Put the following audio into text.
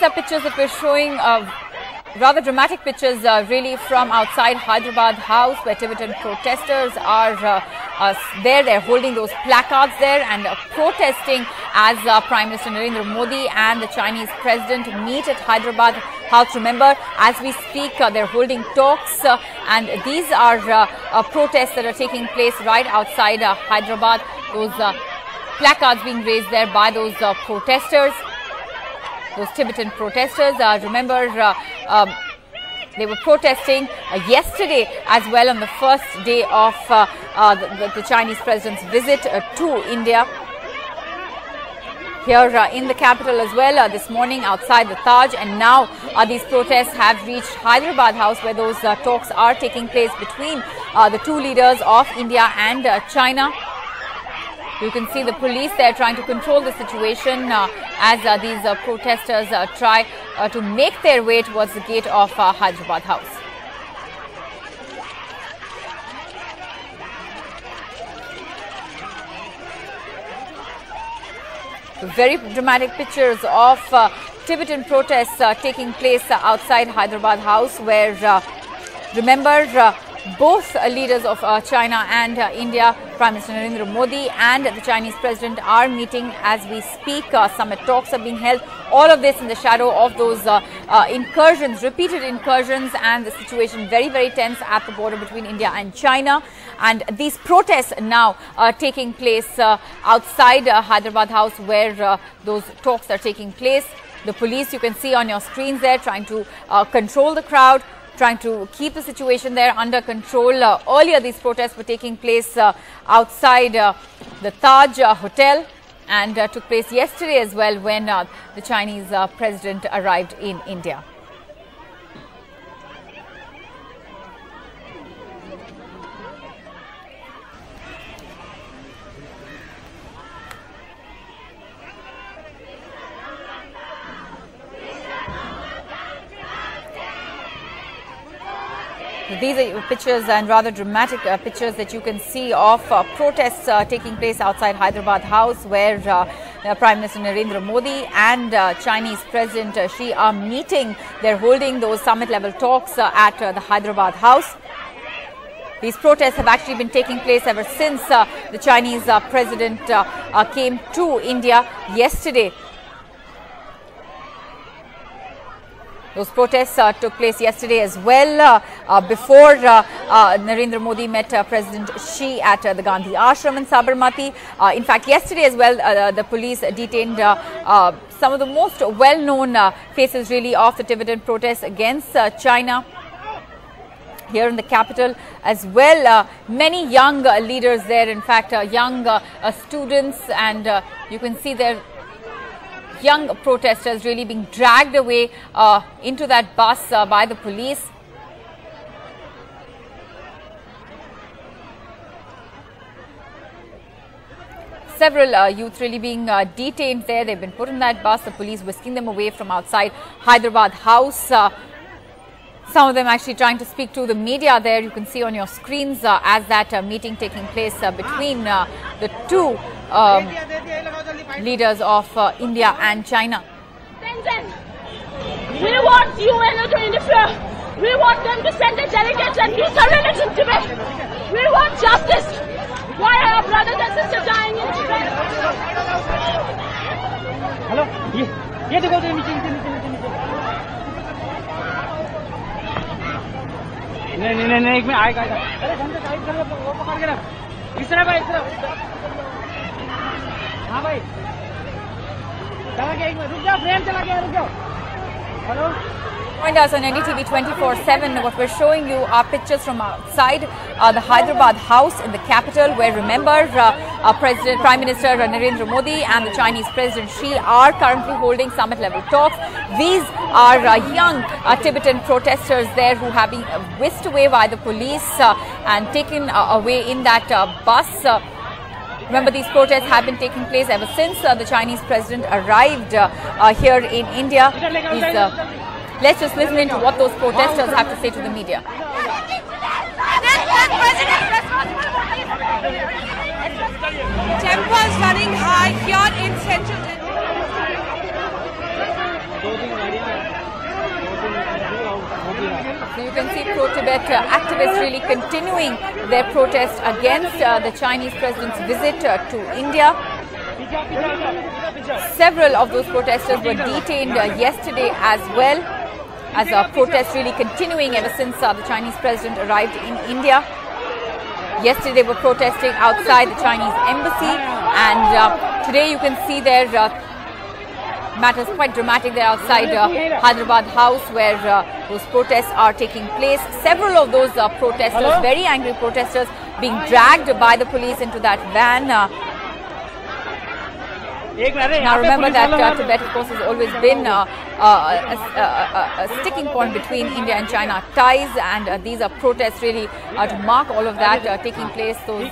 are pictures that we're showing of rather dramatic pictures really from outside Hyderabad House, where Tibetan protesters are there. They're holding those placards there and protesting as Prime Minister Narendra Modi and the Chinese President meet at Hyderabad House. Remember, as we speak, they're holding talks and these are protests that are taking place right outside Hyderabad. Those placards being raised there by those protesters. Those Tibetan protesters, remember, they were protesting yesterday as well on the first day of the Chinese President's visit to India. Here in the capital as well this morning outside the Taj, and now these protests have reached Hyderabad House, where those talks are taking place between the two leaders of India and China. You can see the police there trying to control the situation as these protesters try to make their way towards the gate of Hyderabad House. Very dramatic pictures of Tibetan protests taking place outside Hyderabad House, where remember, both leaders of China and India, Prime Minister Narendra Modi and the Chinese President, are meeting as we speak. Summit talks are being held. All of this in the shadow of those incursions, repeated incursions, and the situation very, very tense at the border between India and China. And these protests now are taking place outside Hyderabad House, where those talks are taking place. The police, you can see on your screens there, trying to control the crowd, trying to keep the situation there under control. Earlier, these protests were taking place outside the Taj Hotel, and took place yesterday as well when the Chinese President arrived in India. These are pictures and rather dramatic pictures that you can see of protests taking place outside Hyderabad House, where Prime Minister Narendra Modi and Chinese President Xi are meeting. They're holding those summit level talks at the Hyderabad House. These protests have actually been taking place ever since the Chinese President came to India yesterday. Those protests took place yesterday as well, before Narendra Modi met President Xi at the Gandhi Ashram in Sabarmati. In fact, yesterday as well, the police detained some of the most well-known faces really of the Tibetan protests against China here in the capital as well. Many young leaders there, in fact, young students, and you can see there young protesters really being dragged away into that bus by the police. Several youth really being detained there. They've been put in that bus, the police whisking them away from outside Hyderabad House. Some of them actually trying to speak to the media there. You can see on your screens as that meeting taking place between the two leaders of India and China. We want UN to interfere. We want them to send the delegates and peace surveillance in Tibet. We want justice. Why are our brothers and sisters dying in Tibet? Hello? Yeah, to go to the meeting. नहीं एक में आएगा अरे घंटे side करो वो पकड़ के रख इस तरह भाई इस तरह हाँ भाई चला गया एक मिनट रुक जाओ फ्रेम चला गया रुक जाओ hello. Join us on NDTV 24/7. What we're showing you are pictures from outside the Hyderabad House in the capital, where remember Prime Minister Narendra Modi and the Chinese President Xi are currently holding summit level talks. These are young Tibetan protesters there who have been whisked away by the police and taken away in that bus. Remember, these protests have been taking place ever since the Chinese President arrived here in India. Let's just listen into what those protesters have to say to the media. Tempers running high here in central Delhi. So you can see pro-Tibet activists really continuing their protest against the Chinese president's visit to India. Several of those protesters were detained yesterday as well, as protests really continuing ever since the Chinese president arrived in India. Yesterday they were protesting outside the Chinese embassy, and today you can see their matters quite dramatic. They're outside Hyderabad House, where those protests are taking place. Several of those protesters, very angry protesters, being dragged by the police into that van. Now remember that Tibet, of course, has always been a sticking point between India and China ties, and these are protests really to mark all of that taking place. Those